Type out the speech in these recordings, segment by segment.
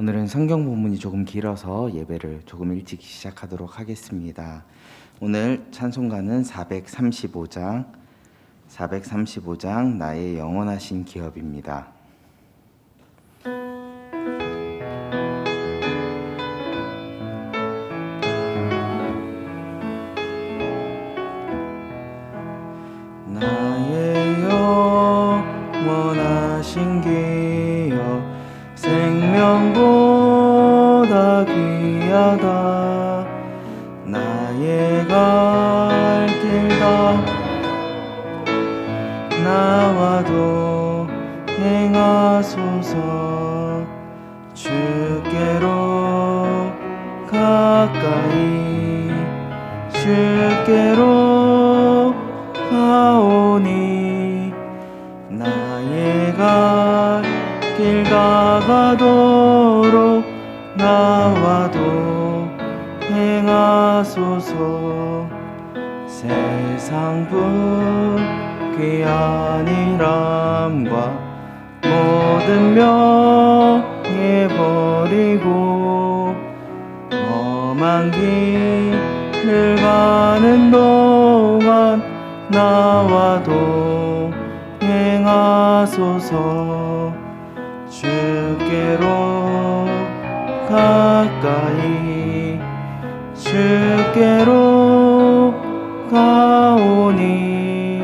오늘은 성경 본문이 조금 길어서 예배를 조금 일찍 시작하도록 하겠습니다. 오늘 찬송가는 435장 나의 영원하신 기업입니다. 나의 영원하신 기업 생명보다 귀하다. 나의 갈 길 다 나와도 행하소서. 주께로 가까이 주께로 가오니 나의 갈 길 다가도록 나와도 행하소서. 세상 불귀한 일함과 모든 명예 버리고 험한 길을 가는 동안 나와도 행하소서. 주께로 가까이 주께로 가오니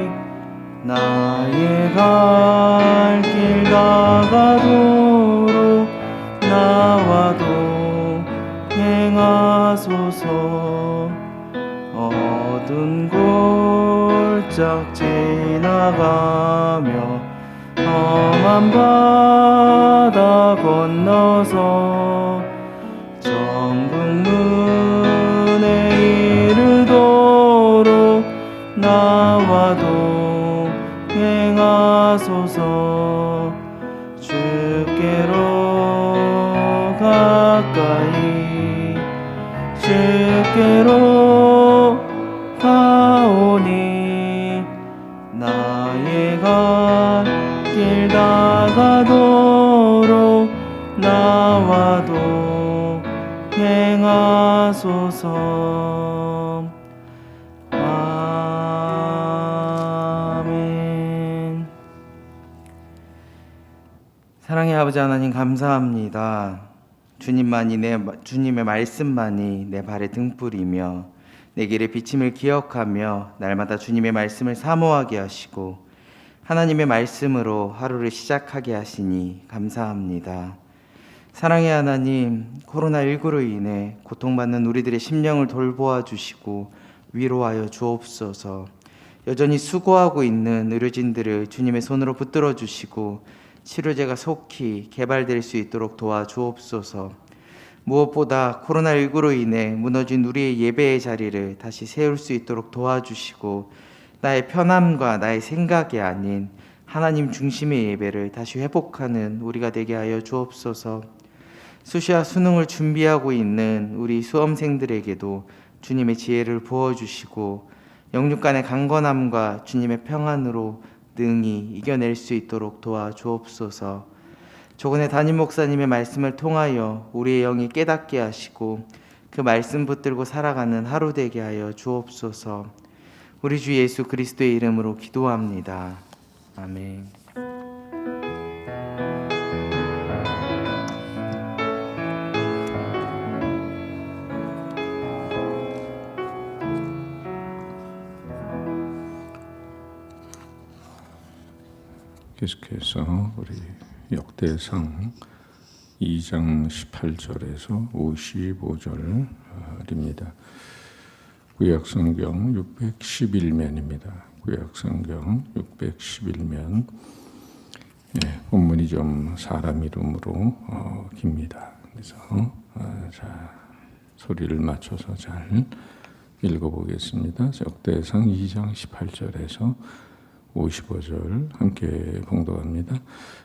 나의 갈 길 다가도록 나와도 행하소서. 어두운 골짝 지나가며 험한 바다 건너서 천국 문에 이르도록 나와도 행하소서. 주께로 가까이 주께로 가오니 나의 갈 길 다가도록 나와도 행하소서. 아멘. 사랑의 아버지 하나님, 감사합니다. 주님의 말씀만이 내 발의 등불이며 내 길의 비침을 기억하며 날마다 주님의 말씀을 사모하게 하시고 하나님의 말씀으로 하루를 시작하게 하시니 감사합니다. 사랑의 하나님, 코로나19로 인해 고통받는 우리들의 심령을 돌보아 주시고 위로하여 주옵소서. 여전히 수고하고 있는 의료진들을 주님의 손으로 붙들어 주시고 치료제가 속히 개발될 수 있도록 도와주옵소서. 무엇보다 코로나19로 인해 무너진 우리의 예배의 자리를 다시 세울 수 있도록 도와주시고 나의 편함과 나의 생각이 아닌 하나님 중심의 예배를 다시 회복하는 우리가 되게 하여 주옵소서. 수시와 수능을 준비하고 있는 우리 수험생들에게도 주님의 지혜를 부어주시고 영육 간의 강건함과 주님의 평안으로 능히 이겨낼 수 있도록 도와주옵소서. 조근의 담임 목사님의 말씀을 통하여 우리의 영이 깨닫게 하시고 그 말씀 붙들고 살아가는 하루 되게 하여 주옵소서. 우리 주 예수 그리스도의 이름으로 기도합니다. 아멘. 계속해서 우리 역대상 2장 18절에서 55절입니다. 구약성경 611면입니다. 구약성경 611면. 본문이 좀 사람 이름으로 깁니다. 그래서 자, 소리를 맞춰서 잘 읽어보겠습니다. 역대상 2장 18절에서 55절 함께 봉독합니다.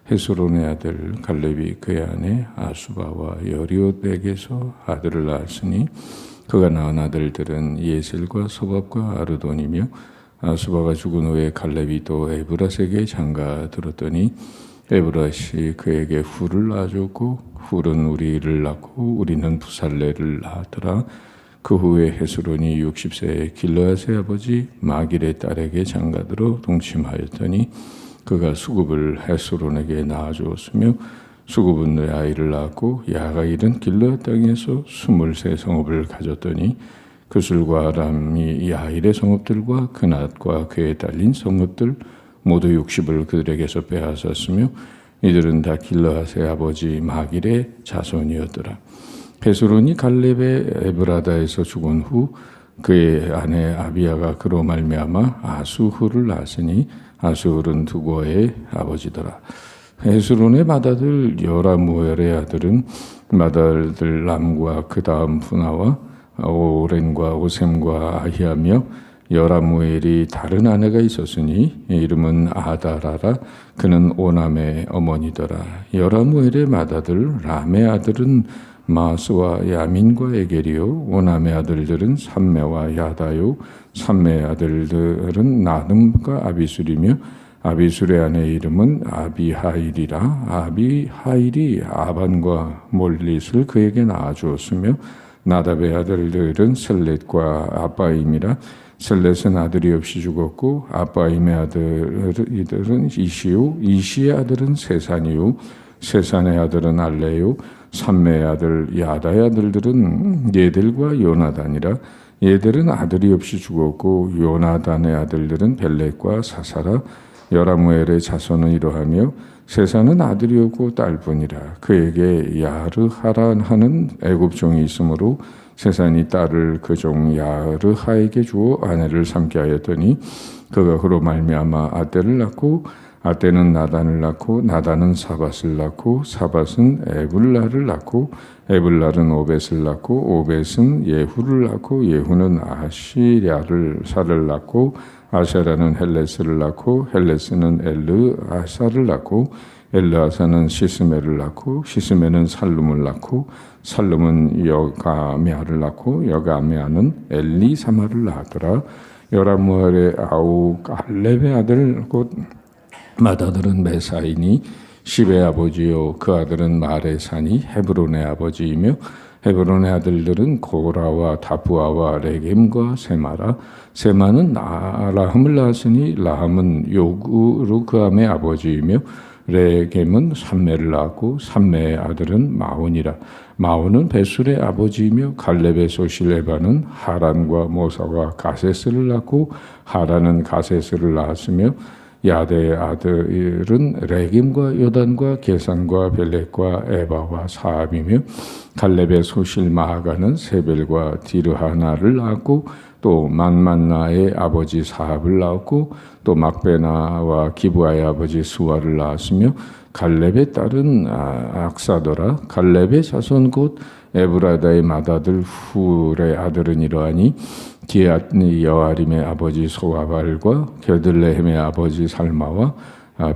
헤스론의 아들 갈렙이 그의 아내 아수바와 여리옷에게서 아들을 낳았으니 그가 낳은 아들들은 예셀과 소밥과 아르돈이며 아수바가 죽은 후에 갈렙이 또 에브라스에게 장가 들었더니 에브라시 그에게 훌을 낳아줬고 훌은 우리를 낳고 우리는 부살레를 낳았더라. 그 후에 헤스론이 60세에 길르앗의 아버지 마길의 딸에게 장가들어 동침하였더니 그가 수굽을 헤스론에게 낳아주었으며 수굽은 내 아이를 낳았고 야가일은 길르앗 땅에서 23성읍을 가졌더니 그술과 아람이 야일의 성읍들과 그낫과 그에 딸린 성읍들 모두 60을 그들에게서 빼앗았으며 이들은 다 길르앗의 아버지 마길의 자손이었더라. 헤스론이 갈렙의 에브라다에서 죽은 후 그의 아내 아비야가 그로 말미암아 아수훌을 낳았으니 아수훌은 두고의 아버지더라. 헤스론의 맏아들 여라무엘의 아들은 맏아들 람과 그 다음 푸나와 오렌과 오셈과 아히하며 여라무엘이 다른 아내가 있었으니 이름은 아다라라. 그는 오남의 어머니더라. 여라무엘의 맏아들 람의 아들은 마스와 야민과 에겔이요 오남의 아들들은 삼메와 야다요 삼메의 아들들은 나듬과 아비술이며 아비술의 아내 이름은 아비하일이라. 아비하일이 아반과 몰릿을 그에게 낳아주었으며 나답의 아들들은 셀렛과 아빠임이라. 셀렛은 아들이 없이 죽었고 아빠임의 아들들은 이시요 이시의 아들은 세산이요 세산의 아들은 알레요 삼메의 아들 야다의 아들들은 예들과 요나단이라. 예들은 아들이 없이 죽었고 요나단의 아들들은 벨렉과 사사라. 여라무엘의 자손은 이러하며 세산은 아들이 없고 딸뿐이라. 그에게 야르하라 하는 애굽종이 있으므로 세산이 딸을 그 종 야르하에게 주어 아내를 삼게 하였더니 그가 그로 말미암아 아떼를 낳고 아떼는 나단을 낳고 나단은 사밧을 낳고 사밧은 에블라를 낳고 에블라는 오벳을 낳고 오벳은 예후를 낳고 예후는 아시랴를 사를 낳고 아샤라는 헬레스를 낳고 헬레스는 엘르아사를 낳고 엘르아사는 시스메를 낳고 시스메는 살룸을 낳고 살룸은 여가메아를 낳고 여가메아는 엘리사마를 낳았더라. 여라무엘의 아우 갈렙의 아들 곧 맏아들은 메사이니 십의 아버지요 그 아들은 마레산이 헤브론의 아버지이며 헤브론의 아들들은 고라와 다부아와 레겜과 세마라. 세마는 라함을 낳았으니 라함은 요르그암의 아버지이며 레겜은 삼메를 낳았고 삼메의 아들은 마온이라. 마온은 베술의 아버지이며 갈렙의 소실 에바는 하란과 모사와 가세스를 낳고 하란은 가세스를 낳았으며 야대의 아들은 레김과 요단과 게산과 벨렉과 에바와 사압이며 갈렙의 소실 마하가는 세벨과 디르하나를 낳았고 또 만만나의 아버지 사압을 낳았고 또 막베나와 기브아의 아버지 수아를 낳았으며 갈렙의 딸은 악사더라. 갈렙의 자손 곧 에브라다의 맏아들 훌의 아들은 이러하니 기앗 여아림의 아버지 소아발과 게들레헴의 아버지 살마와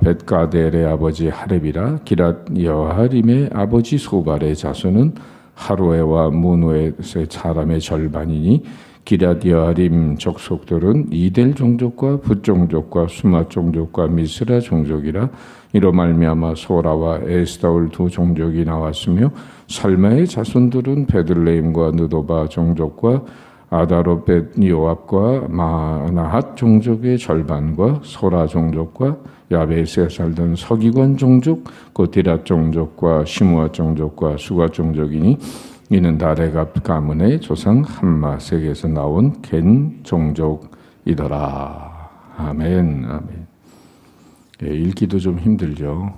벳가델의 아버지 하렙이라. 기랏 여아림의 아버지 소발의 자손은 하루에와 무노의 사람의 절반이니 기랏 여아림 족속들은 이델 종족과 붓 종족과 수마 종족과 미스라 종족이라. 이로 말미암아 소라와 에스다올 두 종족이 나왔으며 살마의 자손들은 베들레임과 느도바 종족과 아다롯벳 요압과 마나핫 종족의 절반과 소라 종족과 야베스에 살던 서기관 종족 고디랏 종족과 시므아 종족과 수가 종족이니 이는 다레갑 가문의 조상 함마색에서 나온 겐 종족이더라. 아멘. 아멘. 예, 읽기도 좀 힘들죠.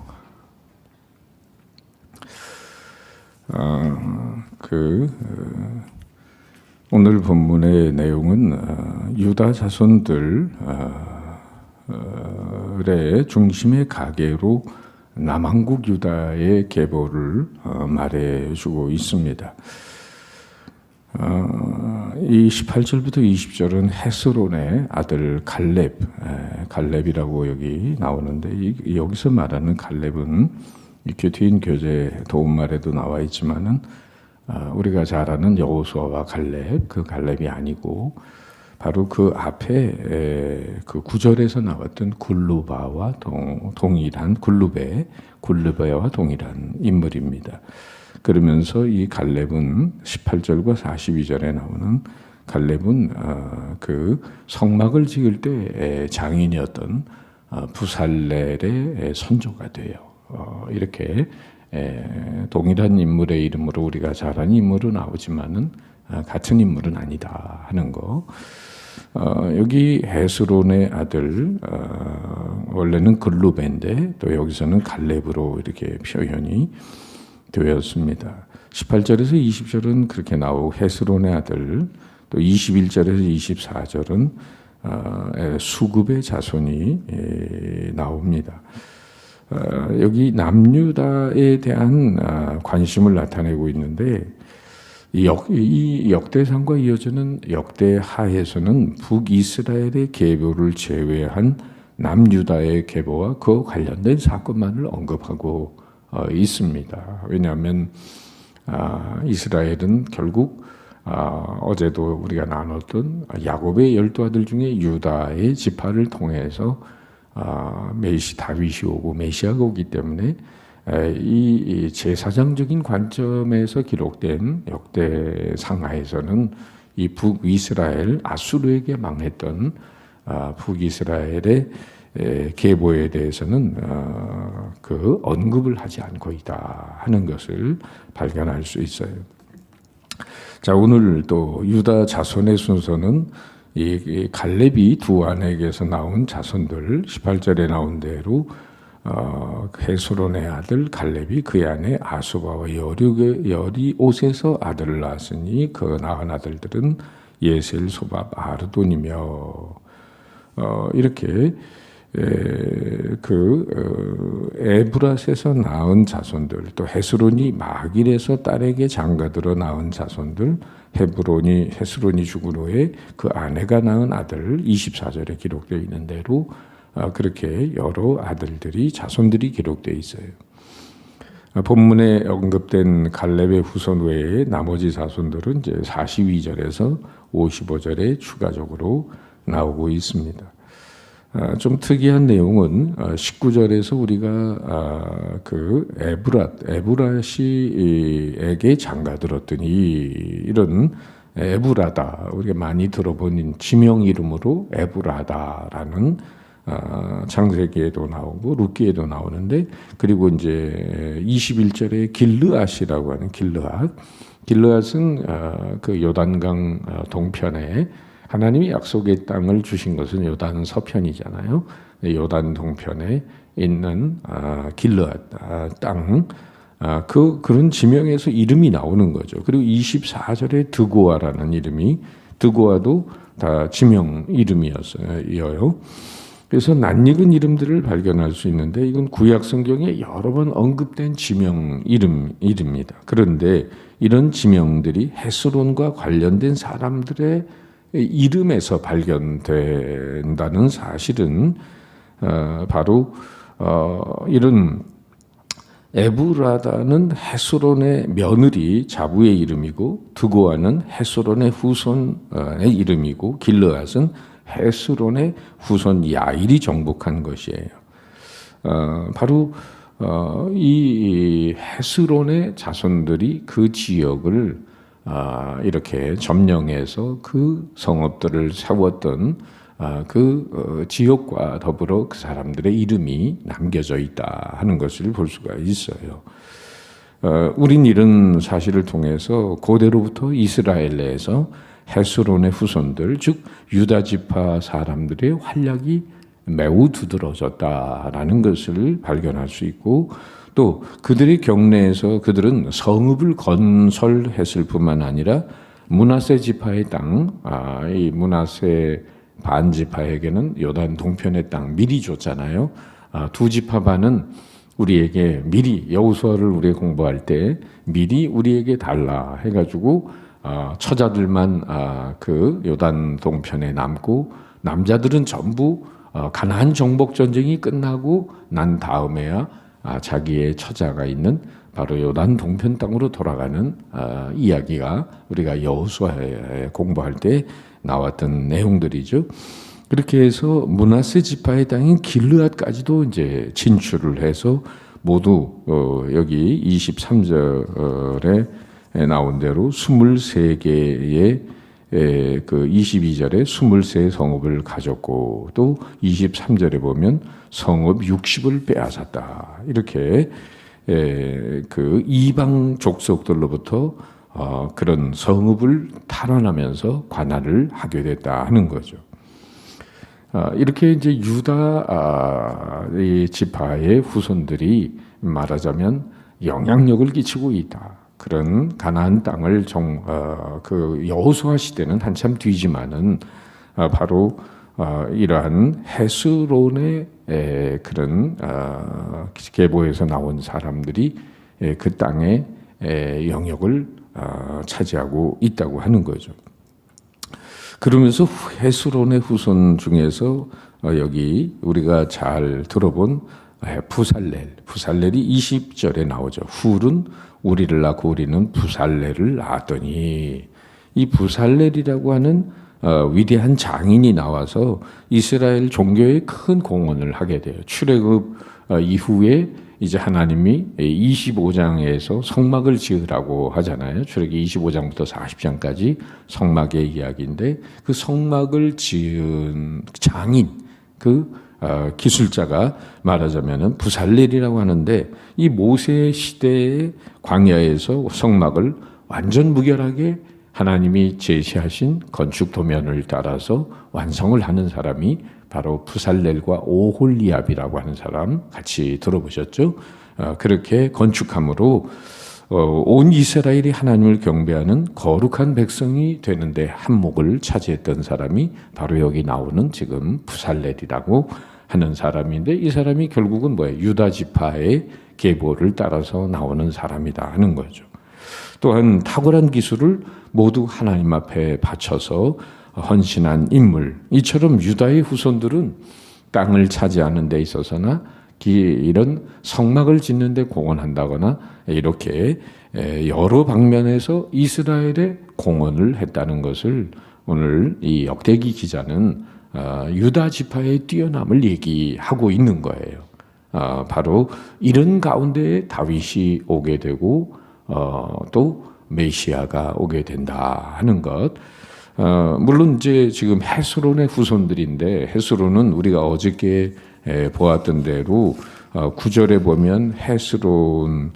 오늘 본문의 내용은 유다 자손들의 중심의 가계로 남한국 유다의 계보를 말해주고 있습니다. 이 18절부터 20절은 헤스론의 아들 갈렙이라고 여기 나오는데 여기서 말하는 갈렙은 이렇게 긴 교재 도움말에도 나와 있지만은 우리가 잘 아는 여호수아와 갈렙 그 갈렙이 아니고 바로 그 앞에 그 구절에서 나왔던 굴루바와 동일한 굴루베와 동일한 인물입니다. 그러면서 이 갈렙은 18절과 42절에 나오는 갈렙은 그 성막을 지을 때 장인이었던 부살렐의 선조가 돼요. 이렇게 동일한 인물의 이름으로 우리가 잘 아는 인물은 나오지만은 같은 인물은 아니다 하는 거. 여기 헤스론의 아들 원래는 글루벤데 또 여기서는 갈렙으로 이렇게 표현이 되었습니다. 18절에서 20절은 그렇게 나오고 헤스론의 아들 또 21절에서 24절은 수급의 자손이 나옵니다. 여기 남유다에 대한 관심을 나타내고 있는데 이 역대상과 이어지는 역대하에서는 북이스라엘의 계보를 제외한 남유다의 계보와 그 관련된 사건만을 언급하고 있습니다. 왜냐하면 이스라엘은 결국 어제도 우리가 나눴던 야곱의 12아들 중에 유다의 지파를 통해서 다윗이 오고 메시아가 오기 때문에 이 제사장적인 관점에서 기록된 역대상하에서는 이 북이스라엘 아수르에게 망했던 북이스라엘의 계보에 대해서는 그 언급을 하지 않고 있다 하는 것을 발견할 수 있어요. 자, 오늘 또 유다 자손의 순서는 이 갈렙이 두 아내에게서 나온 자손들 18절에 나온 대로 헤스론의 아들 갈렙이 그의 아내 아수바와 여리옷에서 아들을 낳았으니 그 낳은 아들들은 예셀, 소밥, 아르돈이며 이렇게 에브랏에서 낳은 자손들 또 헤스론이 마길에서 딸에게 장가들어 낳은 자손들 헤스론이 죽은 후에 그 아내가 낳은 아들 24절에 기록되어 있는 대로 그렇게 여러 아들들이 자손들이 기록되어 있어요. 본문에 언급된 갈렙의 후손 외에 나머지 자손들은 이제 42절에서 55절에 추가적으로 나오고 있습니다. 좀 특이한 내용은 19절에서 우리가 그 에브랏이에게 장가들었더니 이런 에브라다 우리가 많이 들어본 지명 이름으로 에브라다라는 창세기에도 나오고 룻기에도 나오는데 그리고 이제 21절에 길르앗이라고 하는 길르앗은 그 요단강 동편에 하나님이 약속의 땅을 주신 것은 요단 서편이잖아요. 요단 동편에 있는 길르앗 땅 그런 지명에서 이름이 나오는 거죠. 그리고 24절에 드고아라는 이름이 드고아도 다 지명 이름이었어요. 그래서 낯익은 이름들을 발견할 수 있는데 이건 구약 성경에 여러 번 언급된 지명 이름입니다. 그런데 이런 지명들이 헤스론과 관련된 사람들의 이름에서 발견된다는 사실은 바로 이런 에브라다는 헤스론의 며느리 자부의 이름이고 드고아는 헤스론의 후손의 이름이고 길르앗은 헤스론의 후손 야일이 정복한 것이에요. 바로 이 헤스론의 자손들이 그 지역을 이렇게 점령해서 그 성읍들을 세웠던 그 지역과 더불어 그 사람들의 이름이 남겨져 있다 하는 것을 볼 수가 있어요. 우린 이런 사실을 통해서 고대로부터 이스라엘 내에서 헤스론의 후손들 즉 유다 지파 사람들의 활약이 매우 두드러졌다라는 것을 발견할 수 있고 또 그들의 경내에서 그들은 성읍을 건설했을 뿐만 아니라 므낫세 지파의 땅, 이 므낫세 반 지파에게는 요단 동편의 땅 미리 줬잖아요. 두 지파 반은 우리에게 미리 여호수아를 우리가 공부할 때 미리 우리에게 달라 해가지고 처자들만 그 요단 동편에 남고 남자들은 전부 가나안 정복 전쟁이 끝나고 난 다음에야 자기의 처자가 있는 바로 요단 동편 땅으로 돌아가는 이야기가 우리가 여호수아에 공부할 때 나왔던 내용들이죠. 그렇게 해서 므낫세 지파의 땅인 길르앗까지도 이제 진출을 해서 모두 여기 23절에 나온 대로 23개의 그 22절에 23 성읍을 가졌고 또 23절에 보면 성읍 60을 빼앗았다. 이렇게 그 이방 족속들로부터 그런 성읍을 탈환하면서 관할을 하게 됐다 하는 거죠. 이렇게 이제 유다 지파의 후손들이 말하자면 영향력을 끼치고 있다. 그런 가나안 땅을 그 여호수아 시대는 한참 뒤지만은 바로 이러한 헤스론의 그런 계보에서 나온 사람들이 그 땅의 영역을 차지하고 있다고 하는 거죠. 그러면서 헤스론의 후손 중에서 여기 우리가 잘 들어본 부살렐이 20절에 나오죠. 훌은 우리를 낳고 우리는 부살렐을 낳았더니, 이 부살렐이라고 하는 위대한 장인이 나와서 이스라엘 종교에 큰 공헌을 하게 돼요. 출애굽 이후에 이제 하나님이 25장에서 성막을 지으라고 하잖아요. 출애굽 25장부터 40장까지 성막의 이야기인데, 그 성막을 지은 장인, 그 기술자가 말하자면은 부살렐이라고 하는데, 이 모세 시대의 광야에서 성막을 완전 무결하게 하나님이 제시하신 건축 도면을 따라서 완성을 하는 사람이 바로 부살렐과 오홀리압이라고 하는 사람, 같이 들어보셨죠? 그렇게 건축함으로 온 이스라엘이 하나님을 경배하는 거룩한 백성이 되는데 한몫을 차지했던 사람이 바로 여기 나오는 지금 부살렐이라고 하는 사람인데, 이 사람이 결국은 뭐예요? 유다 지파의 계보를 따라서 나오는 사람이다 하는 거죠. 또한 탁월한 기술을 모두 하나님 앞에 바쳐서 헌신한 인물. 이처럼 유다의 후손들은 땅을 차지하는 데 있어서나 이런 성막을 짓는 데 공헌한다거나 이렇게 여러 방면에서 이스라엘에 공헌을 했다는 것을 오늘 이 역대기 기자는 유다 지파의 뛰어남을 얘기하고 있는 거예요. 바로 이런 가운데에 다윗이 오게 되고 또 메시아가 오게 된다 하는 것. 물론 이제 지금 헤스론의 후손들인데, 헤스론은 우리가 어저께 보았던 대로 9절에 보면 헤스론이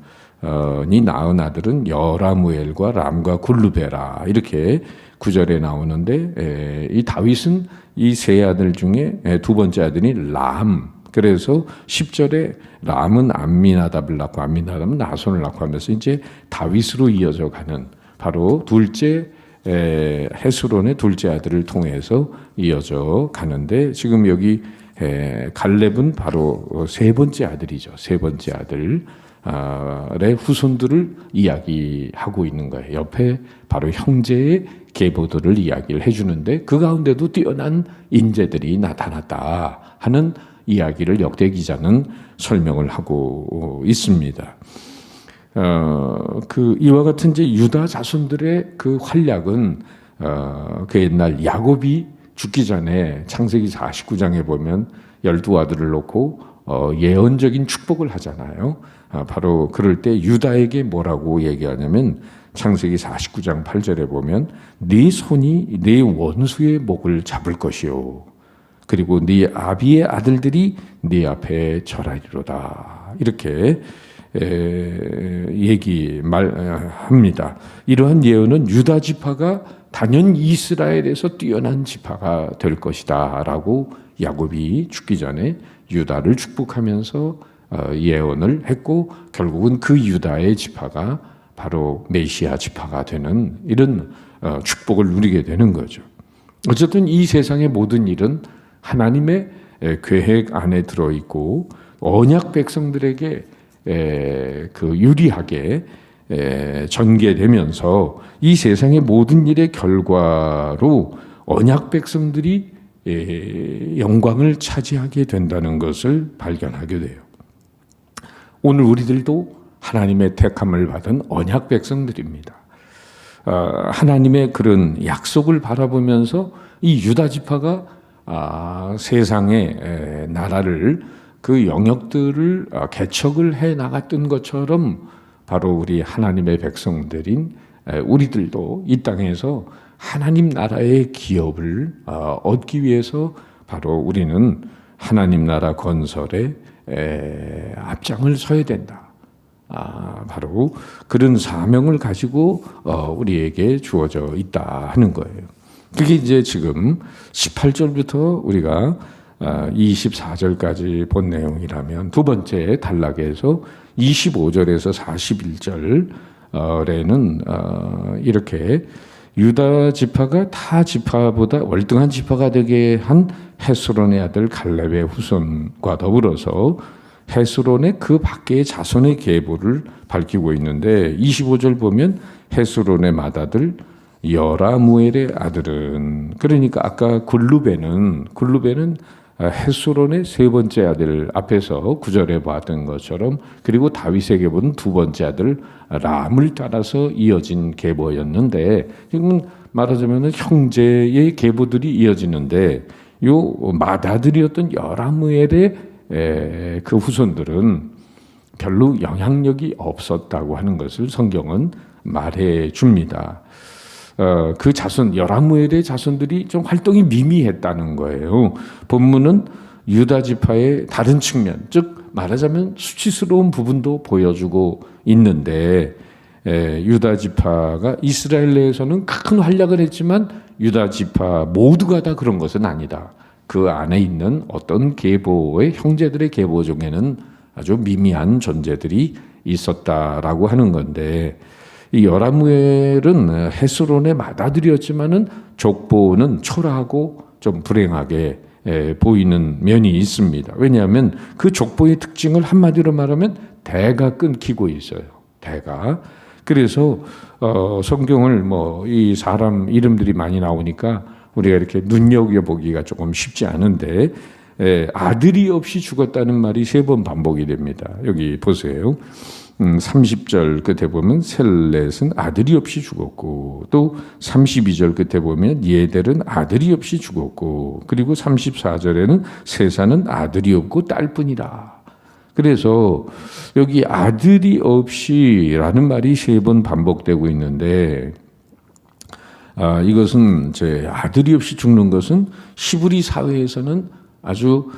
낳은 아들은 여라무엘과 람과 굴루베라 이렇게 9절에 나오는데, 이 다윗은 이 세 아들 중에 두 번째 아들이 람. 그래서 10절에 람은 암미나답을 낳고 암미나답은 나손을 낳고 하면서 이제 다윗으로 이어져 가는, 바로 둘째 헤스론의 둘째 아들을 통해서 이어져 가는데, 지금 여기 갈렙은 바로 세 번째 아들이죠. 세 번째 아들의 후손들을 이야기하고 있는 거예요. 옆에 바로 형제의 계보들을 이야기를 해주는데, 그 가운데도 뛰어난 인재들이 나타났다 하는 이야기를 역대 기자는 설명을 하고 있습니다. 이와 같은 이제 유다 자손들의 그 활약은 그 옛날 야곱이 죽기 전에 창세기 49장에 보면 12아들을 놓고 예언적인 축복을 하잖아요. 바로 그럴 때 유다에게 뭐라고 얘기하냐면, 창세기 49장 8절에 보면 네 손이 네 원수의 목을 잡을 것이요, 그리고 네 아비의 아들들이 네 앞에 절하리로다. 이렇게 말합니다. 이러한 예언은 유다 지파가 단연 이스라엘에서 뛰어난 지파가 될 것이다라고 야곱이 죽기 전에 유다를 축복하면서 예언을 했고, 결국은 그 유다의 지파가 바로 메시아 지파가 되는 이런 축복을 누리게 되는 거죠. 어쨌든 이 세상의 모든 일은 하나님의 계획 안에 들어있고, 언약 백성들에게 유리하게 전개되면서 이 세상의 모든 일의 결과로 언약 백성들이 영광을 차지하게 된다는 것을 발견하게 돼요. 오늘 우리들도 하나님의 택함을 받은 언약 백성들입니다. 하나님의 그런 약속을 바라보면서 이 유다 지파가 세상의 나라를 그 영역들을 개척을 해 나갔던 것처럼 바로 우리 하나님의 백성들인 우리들도 이 땅에서 하나님 나라의 기업을 얻기 위해서 바로 우리는 하나님 나라 건설에 앞장을 서야 된다. 바로 그런 사명을 가지고 우리에게 주어져 있다 하는 거예요. 그게 이제 지금 18절부터 우리가 24절까지 본 내용이라면 두 번째 단락에서 25절에서 41절에는 이렇게 유다 지파가 타 지파보다 월등한 지파가 되게 한 헤스론의 아들 갈렙의 후손과 더불어서 헤스론의 그 밖의 자손의 계보를 밝히고 있는데 25절 보면 헤스론의 맏아들 여라무엘의 아들은, 그러니까 아까 굴루베는 헤스론의 세 번째 아들 앞에서 9절에 봤던 것처럼, 그리고 다윗의 계보는 두 번째 아들 람을 따라서 이어진 계보였는데, 지금 말하자면 형제의 계보들이 이어지는데 요 맏아들이었던 여라무엘의 그 후손들은 별로 영향력이 없었다고 하는 것을 성경은 말해 줍니다. 그 자손, 여라무엘의 자손들이 좀 활동이 미미했다는 거예요. 본문은 유다 지파의 다른 측면, 즉 말하자면 수치스러운 부분도 보여주고 있는데, 유다 지파가 이스라엘 내에서는 큰 활약을 했지만 유다 지파 모두가 다 그런 것은 아니다. 그 안에 있는 어떤 계보의 형제들의 계보 중에는 아주 미미한 존재들이 있었다라고 하는 건데, 이 여라무엘은 헤스론의 맏아들이었지만은 족보는 초라하고 좀 불행하게 보이는 면이 있습니다. 왜냐하면 그 족보의 특징을 한마디로 말하면 대가 끊기고 있어요. 대가. 그래서 성경을 이 사람 이름들이 많이 나오니까 우리가 이렇게 눈여겨보기가 조금 쉽지 않은데, 아들이 없이 죽었다는 말이 3번 반복이 됩니다. 여기 보세요. 30절 끝에 보면 셀렛은 아들이 없이 죽었고, 또 32절 끝에 보면 예델은 아들이 없이 죽었고, 그리고 34절에는 세사는 아들이 없고 딸뿐이라. 그래서 여기 아들이 없이라는 말이 3번 반복되고 있는데, 이것은 아들이 없이 죽는 것은 히브리 사회에서는 아주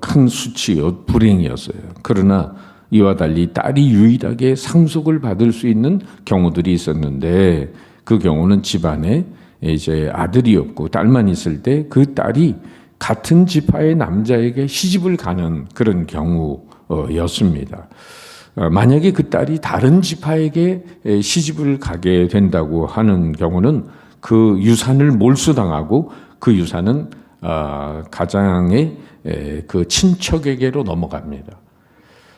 큰 수치요, 불행이었어요. 그러나 이와 달리 딸이 유일하게 상속을 받을 수 있는 경우들이 있었는데, 그 경우는 집안에 이제 아들이 없고 딸만 있을 때 그 딸이 같은 지파의 남자에게 시집을 가는 그런 경우였습니다. 만약에 그 딸이 다른 지파에게 시집을 가게 된다고 하는 경우는 그 유산을 몰수당하고 그 유산은 가장의 그 친척에게로 넘어갑니다.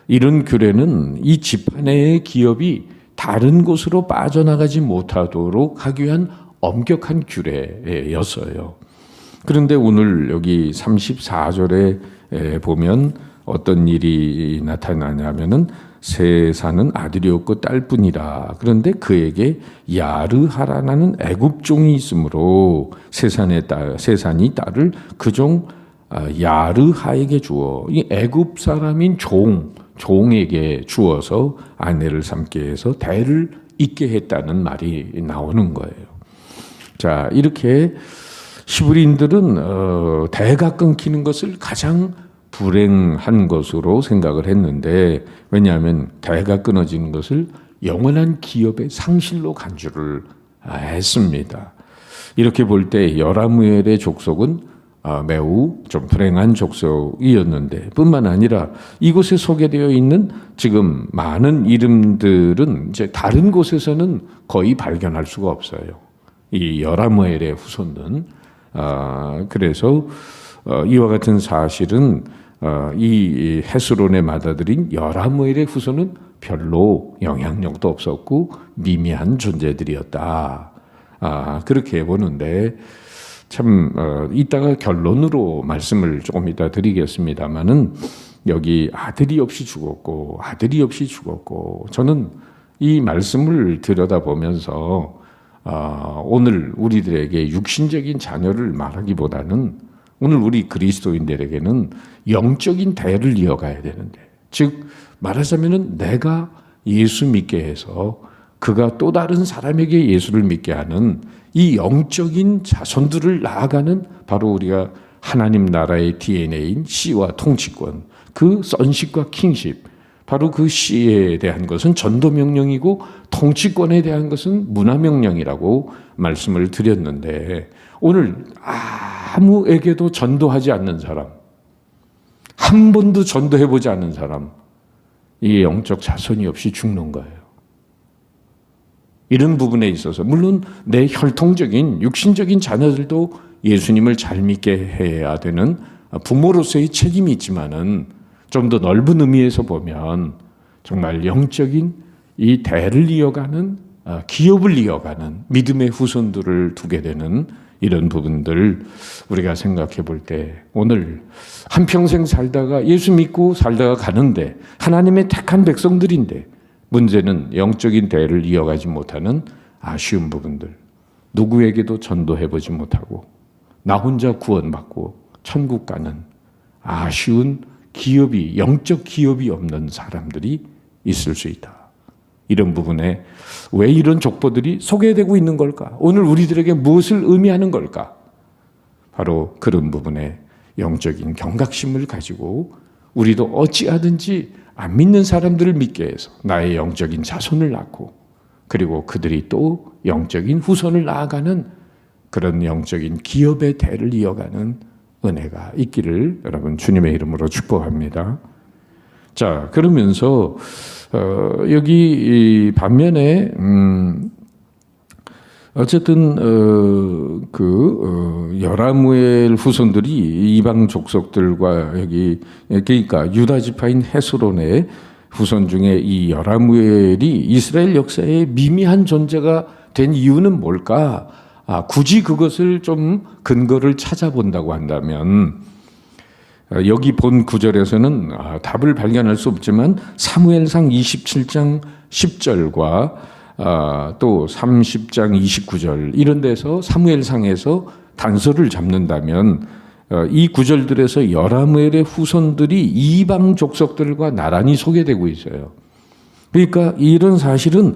이런 규례는 이 집안 내의 기업이 다른 곳으로 빠져나가지 못하도록 하기 위한 엄격한 규례였어요. 그런데 오늘 여기 34절에 보면 어떤 일이 나타나냐면은 세사는 아들이 없고 딸뿐이라. 그런데 그에게 야르하라는 애굽종이 있으므로 세산이 딸을 그 종 야르하에게 주어, 이 애굽 사람인 종에게 주어서 아내를 삼게 해서 대를 잇게 했다는 말이 나오는 거예요. 자, 이렇게 히브리인들은 대가 끊기는 것을 가장 불행한 것으로 생각을 했는데, 왜냐하면 대가 끊어지는 것을 영원한 기업의 상실로 간주를 했습니다. 이렇게 볼 때 여라무엘의 족속은 매우 좀 불행한 족속이었는데, 뿐만 아니라 이곳에 소개되어 있는 지금 많은 이름들은 이제 다른 곳에서는 거의 발견할 수가 없어요. 이 여라무엘의 후손은. 그래서 이와 같은 사실은 이 헤스론의 맏아들인 여라무엘의 후손은 별로 영향력도 없었고 미미한 존재들이었다. 그렇게 보는데, 참 이따가 결론으로 말씀을 조금 이따 드리겠습니다만은 여기 아들이 없이 죽었고 아들이 없이 죽었고 저는 이 말씀을 들여다보면서 오늘 우리들에게 육신적인 자녀를 말하기보다는 오늘 우리 그리스도인들에게는 영적인 대를 이어가야 되는데, 즉 말하자면은 내가 예수 믿게 해서 그가 또 다른 사람에게 예수를 믿게 하는 이 영적인 자손들을 낳아가는 바로 우리가 하나님 나라의 DNA인 씨와 통치권, 그 sonship과 kingship, 바로 그 씨에 대한 것은 전도명령이고 통치권에 대한 것은 문화명령이라고 말씀을 드렸는데, 오늘 아무에게도 전도하지 않는 사람, 한 번도 전도해보지 않은 사람, 이 영적 자손이 없이 죽는 거예요. 이런 부분에 있어서 물론 내 혈통적인 육신적인 자녀들도 예수님을 잘 믿게 해야 되는 부모로서의 책임이 있지만은 좀 더 넓은 의미에서 보면 정말 영적인 이 대를 이어가는, 기업을 이어가는 믿음의 후손들을 두게 되는 이런 부분들 우리가 생각해 볼 때, 오늘 한평생 살다가 예수 믿고 살다가 가는데 하나님의 택한 백성들인데 문제는 영적인 대를 이어가지 못하는 아쉬운 부분들, 누구에게도 전도해보지 못하고 나 혼자 구원받고 천국 가는 아쉬운 기업이, 영적 기업이 없는 사람들이 있을 수 있다. 이런 부분에 왜 이런 족보들이 소개되고 있는 걸까? 오늘 우리들에게 무엇을 의미하는 걸까? 바로 그런 부분에 영적인 경각심을 가지고 우리도 어찌하든지 안 믿는 사람들을 믿게 해서 나의 영적인 자손을 낳고, 그리고 그들이 또 영적인 후손을 낳아가는 그런 영적인 기업의 대를 이어가는 은혜가 있기를 여러분 주님의 이름으로 축복합니다. 자, 그러면서 여기 반면에 어쨌든 여라무엘 후손들이 이방 족속들과 여기, 그러니까 유다 지파인 헤스론의 후손 중에 이 여라무엘이 이스라엘 역사의 미미한 존재가 된 이유는 뭘까? 굳이 그것을 좀 근거를 찾아본다고 한다면 여기 본 구절에서는 답을 발견할 수 없지만 사무엘상 27장 10절과 또 30장 29절 이런 데서 사무엘상에서 단서를 잡는다면 이 구절들에서 여라무엘의 후손들이 이방 족속들과 나란히 소개되고 있어요. 그러니까 이런 사실은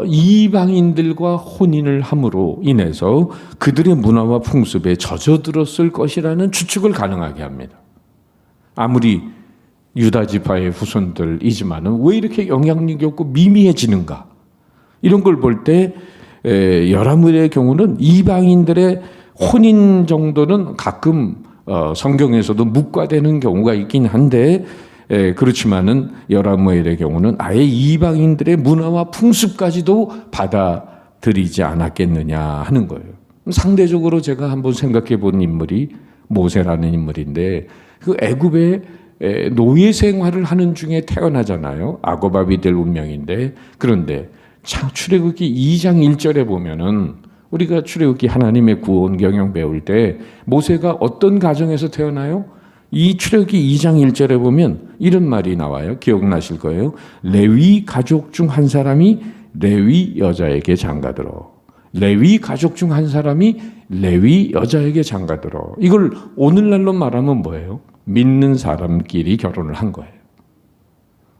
이방인들과 혼인을 함으로 인해서 그들의 문화와 풍습에 젖어들었을 것이라는 추측을 가능하게 합니다. 아무리 유다 지파의 후손들이지만은 왜 이렇게 영향력이 없고 미미해지는가? 이런 걸 볼 때 여라무엘의 경우는 이방인들의 혼인 정도는 가끔 성경에서도 묵과되는 경우가 있긴 한데, 그렇지만은 여라무엘의 경우는 아예 이방인들의 문화와 풍습까지도 받아들이지 않았겠느냐 하는 거예요. 상대적으로 제가 한번 생각해 본 인물이 모세라는 인물인데, 그 애굽의 노예 생활을 하는 중에 태어나잖아요. 악어밥이 될 운명인데, 그런데 출애굽기 2장 1절에 보면은 우리가 출애굽기 하나님의 구원 경영 배울 때 모세가 어떤 가정에서 태어나요? 이 출애굽기 2장 1절에 보면 이런 말이 나와요. 기억나실 거예요. 레위 가족 중 한 사람이 레위 여자에게 장가들어. 레위 가족 중 한 사람이 레위 여자에게 장가들어. 이걸 오늘날로 말하면 뭐예요? 믿는 사람끼리 결혼을 한 거예요.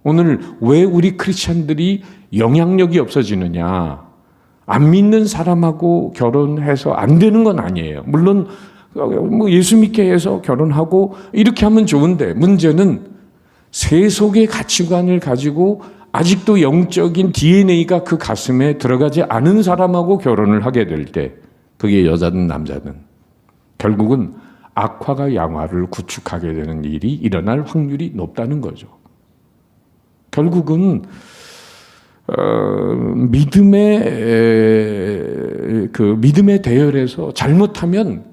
오늘 왜 우리 크리스찬들이 영향력이 없어지느냐? 안 믿는 사람하고 결혼해서 안 되는 건 아니에요. 물론 뭐 예수 믿게 해서 결혼하고 이렇게 하면 좋은데, 문제는 세속의 가치관을 가지고 아직도 영적인 DNA가 그 가슴에 들어가지 않은 사람하고 결혼을 하게 될 때, 그게 여자든 남자든 결국은 악화가 양화를 구축하게 되는 일이 일어날 확률이 높다는 거죠. 결국은 믿음의 대열에서 잘못하면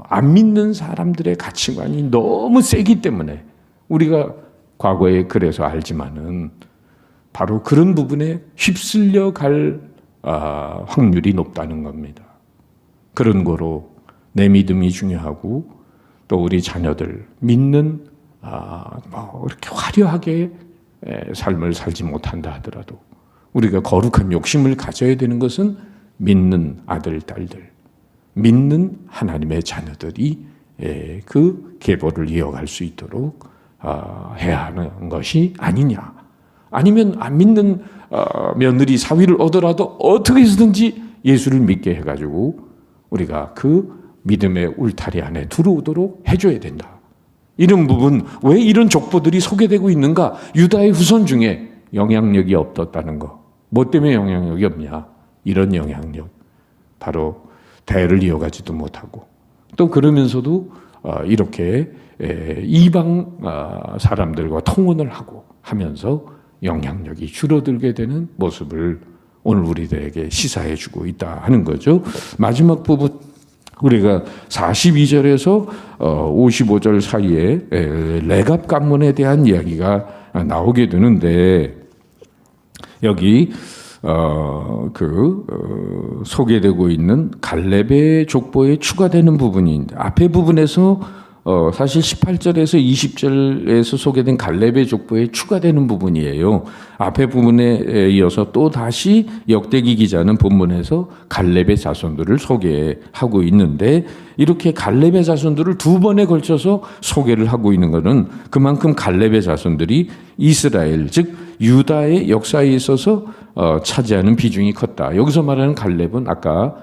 안 믿는 사람들의 가치관이 너무 세기 때문에, 우리가 과거에 그래서 알지만은 바로 그런 부분에 휩쓸려 갈 확률이 높다는 겁니다. 그런 거로 내 믿음이 중요하고 또 우리 자녀들 믿는 뭐 이렇게 화려하게 삶을 살지 못한다 하더라도 우리가 거룩한 욕심을 가져야 되는 것은 믿는 아들, 딸들, 믿는 하나님의 자녀들이 그 계보를 이어갈 수 있도록 해야 하는 것이 아니냐. 아니면 안 믿는 며느리 사위를 얻어라도 어떻게 해서든지 예수를 믿게 해가지고 우리가 그 믿음의 울타리 안에 들어오도록 해줘야 된다. 이런 부분, 왜 이런 족보들이 소개되고 있는가? 유다의 후손 중에 영향력이 없었다는 거. 뭐 때문에 영향력이 없냐? 이런 영향력. 바로 대를 이어가지도 못하고 또 그러면서도 이렇게 이방 사람들과 통혼을 하고 하면서 영향력이 줄어들게 되는 모습을 오늘 우리들에게 시사해주고 있다 하는 거죠. 마지막 부분 우리가 42절에서 55절 사이에 레갑 가문에 대한 이야기가 나오게 되는데 여기 소개되고 있는 갈렙의 족보에 추가되는 부분인데 앞에 부분에서 사실 18절에서 20절에서 소개된 갈렙의 족보에 추가되는 부분이에요. 앞에 부분에 이어서 또 다시 역대기 기자는 본문에서 갈렙의 자손들을 소개하고 있는데 이렇게 갈렙의 자손들을 두 번에 걸쳐서 소개를 하고 있는 것은 그만큼 갈렙의 자손들이 이스라엘 즉 유다의 역사에 있어서 차지하는 비중이 컸다. 여기서 말하는 갈렙은 아까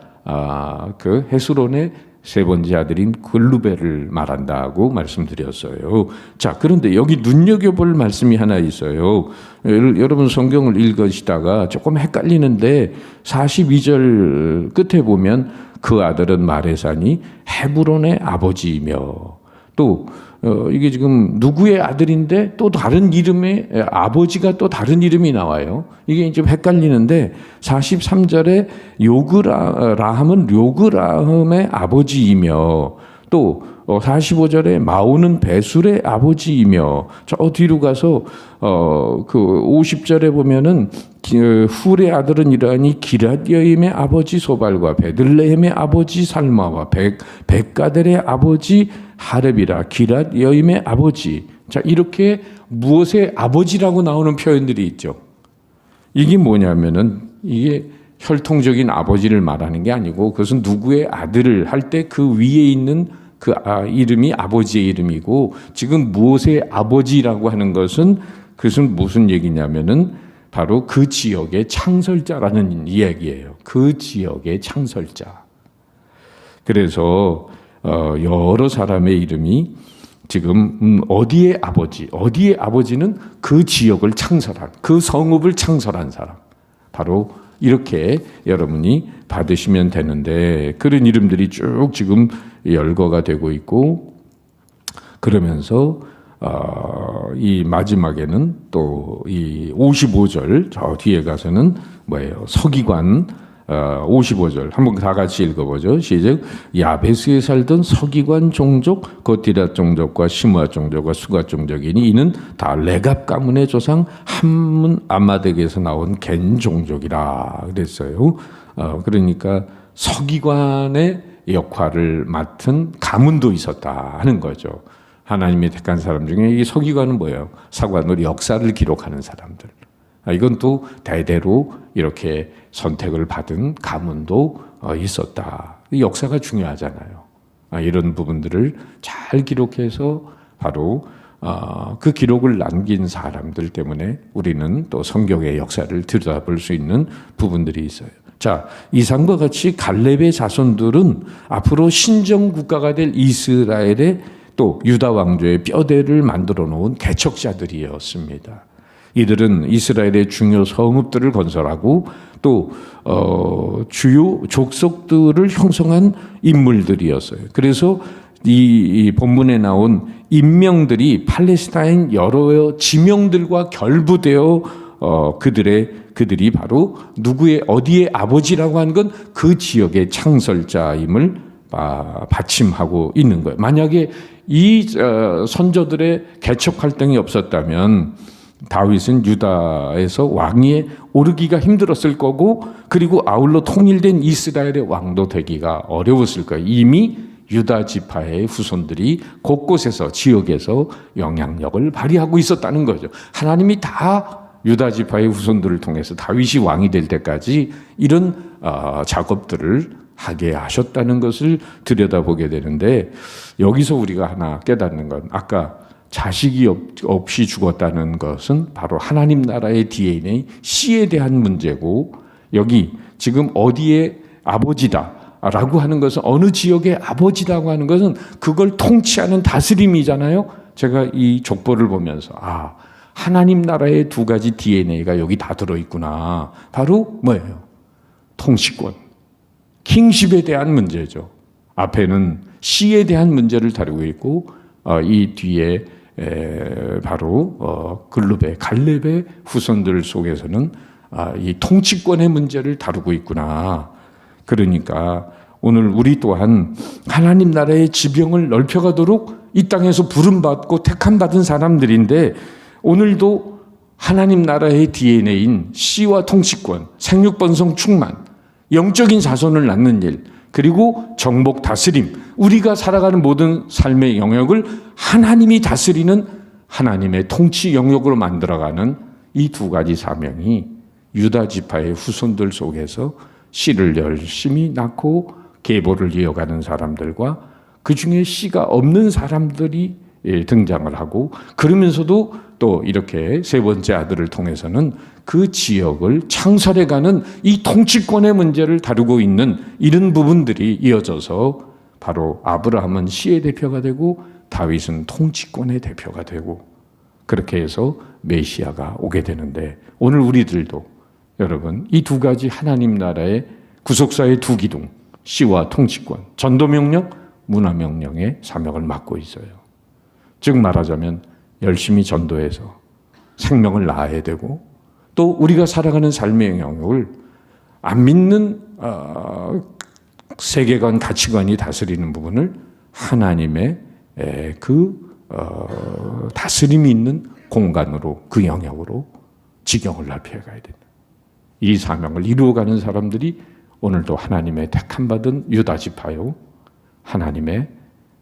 그 헤스론의 세 번째 아들인 글루벨을 말한다고 말씀드렸어요. 자, 그런데 여기 눈여겨볼 말씀이 하나 있어요. 여러분 성경을 읽으시다가 조금 헷갈리는데 42절 끝에 보면 그 아들은 마레산이 헤브론의 아버지이며 또 이게 지금 누구의 아들인데 또 다른 이름의 아버지가 또 다른 이름이 나와요. 이게 좀 헷갈리는데 43절에 라함은 요그라함의 아버지이며 또 45절에 마오는 베술의 아버지이며 저 뒤로 가서 그 50절에 보면은 훌의 아들은 이러하니 기랏여임의 아버지 소발과 베들레헴의 아버지 살마와 백가델의 아버지 하렙이라 기랏여임의 아버지. 자, 이렇게 무엇의 아버지라고 나오는 표현들이 있죠. 이게 뭐냐면은 이게 혈통적인 아버지를 말하는 게 아니고 그것은 누구의 아들을 할 때 그 위에 있는 그 이름이 아버지의 이름이고 지금 무엇의 아버지라고 하는 것은 그것은 무슨 얘기냐면은 바로 그 지역의 창설자라는 이야기예요. 그 지역의 창설자. 그래서 여러 사람의 이름이 지금 어디의 아버지는 그 지역을 창설한, 그 성읍을 창설한 사람. 바로 이렇게 여러분이 받으시면 되는데 그런 이름들이 쭉 지금 열거가 되고 있고 그러면서 이 마지막에는 또 이 55절 저 뒤에 가서는 뭐예요? 서기관 55절 한번 다 같이 읽어보죠. 시작. 야베스에 살던 서기관 종족 고티라 종족과 시므아 종족과 수가 종족이니 이는 다 레갑 가문의 조상 함문 아마덱에서 나온 겐 종족이라 그랬어요. 그러니까 서기관의 역할을 맡은 가문도 있었다 하는 거죠. 하나님이 택한 사람 중에 이 서기관은 뭐예요? 사관으로 역사를 기록하는 사람들. 이건 또 대대로 이렇게 선택을 받은 가문도 있었다. 역사가 중요하잖아요. 이런 부분들을 잘 기록해서 바로 그 기록을 남긴 사람들 때문에 우리는 또 성경의 역사를 들여다볼 수 있는 부분들이 있어요. 자, 이상과 같이 갈렙의 자손들은 앞으로 신정 국가가 될 이스라엘의 또 유다 왕조의 뼈대를 만들어 놓은 개척자들이었습니다. 이들은 이스라엘의 중요 성읍들을 건설하고 또 주요 족속들을 형성한 인물들이었어요. 그래서 이 본문에 나온 인명들이 팔레스타인 여러 지명들과 결부되어 그들이 바로 누구의 어디의 아버지라고 하는 건 그 지역의 창설자임을 받침하고 있는 거예요. 만약에 이 선조들의 개척 활동이 없었다면 다윗은 유다에서 왕위에 오르기가 힘들었을 거고 그리고 아울러 통일된 이스라엘의 왕도 되기가 어려웠을 거예요. 이미 유다 지파의 후손들이 곳곳에서 지역에서 영향력을 발휘하고 있었다는 거죠. 하나님이 다 유다 지파의 후손들을 통해서 다윗이 왕이 될 때까지 이런 작업들을 하게 하셨다는 것을 들여다보게 되는데, 여기서 우리가 하나 깨닫는 건, 아까 자식이 없이 죽었다는 것은 바로 하나님 나라의 DNA, 씨에 대한 문제고, 여기 지금 어디에 아버지다 라고 하는 것은, 어느 지역의 아버지라고 하는 것은 그걸 통치하는 다스림이잖아요. 제가 이 족보를 보면서 하나님 나라의 두 가지 DNA가 여기 다 들어있구나. 바로 뭐예요? 통치권, 킹십에 대한 문제죠. 앞에는 씨에 대한 문제를 다루고 있고, 이 뒤에 바로 글룹의 갈렙의 후손들 속에서는 이 통치권의 문제를 다루고 있구나. 그러니까 오늘 우리 또한 하나님 나라의 지병을 넓혀가도록 이 땅에서 부름받고 택함받은 사람들인데, 오늘도 하나님 나라의 DNA인 씨와 통치권, 생육번성 충만, 영적인 자손을 낳는 일, 그리고 정복 다스림, 우리가 살아가는 모든 삶의 영역을 하나님이 다스리는 하나님의 통치 영역으로 만들어가는 이 두 가지 사명이 유다 지파의 후손들 속에서 씨를 열심히 낳고 계보를 이어가는 사람들과 그 중에 씨가 없는 사람들이 등장을 하고, 그러면서도 또 이렇게 세 번째 아들을 통해서는 그 지역을 창설해가는 이 통치권의 문제를 다루고 있는 이런 부분들이 이어져서 바로 아브라함은 씨의 대표가 되고 다윗은 통치권의 대표가 되고, 그렇게 해서 메시아가 오게 되는데, 오늘 우리들도 여러분 이 두 가지 하나님 나라의 구속사의 두 기둥, 씨와 통치권, 전도명령, 문화명령의 사명을 맡고 있어요. 즉 말하자면 열심히 전도해서 생명을 낳아야 되고, 또 우리가 살아가는 삶의 영역을 안 믿는 세계관, 가치관이 다스리는 부분을 하나님의 다스림이 있는 공간으로, 그 영역으로 지경을 넓혀가야 된다. 이 사명을 이루어가는 사람들이 오늘도 하나님의 택함받은 유다 지파요, 하나님의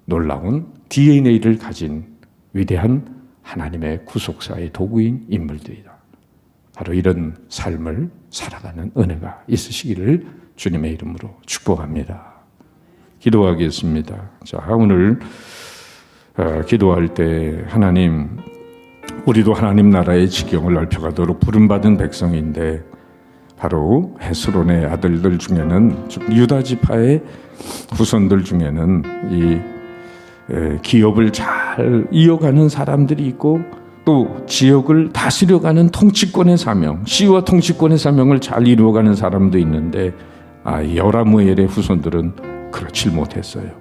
놀라운 DNA를 가진 위대한 하나님의 구속사의 도구인 인물들이다. 바로 이런 삶을 살아가는 은혜가 있으시기를 주님의 이름으로 축복합니다. 기도하겠습니다. 자, 오늘 기도할 때 하나님, 우리도 하나님 나라의 지경을 넓혀가도록 부름받은 백성인데, 바로 헤스론의 아들들 중에는, 즉 유다 지파의 후손들 중에는 이 기업을 잘 이어가는 사람들이 있고, 또 지역을 다스려가는 통치권의 사명, 씨와 통치권의 사명을 잘 이루어가는 사람도 있는데, 여라무엘의 후손들은 그렇지 못했어요.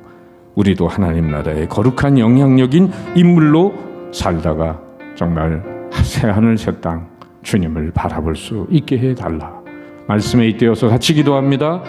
우리도 하나님 나라의 거룩한 영향력인 인물로 살다가 정말 새하늘 새 땅 주님을 바라볼 수 있게 해달라. 말씀에 잇대어서 같이 기도합니다.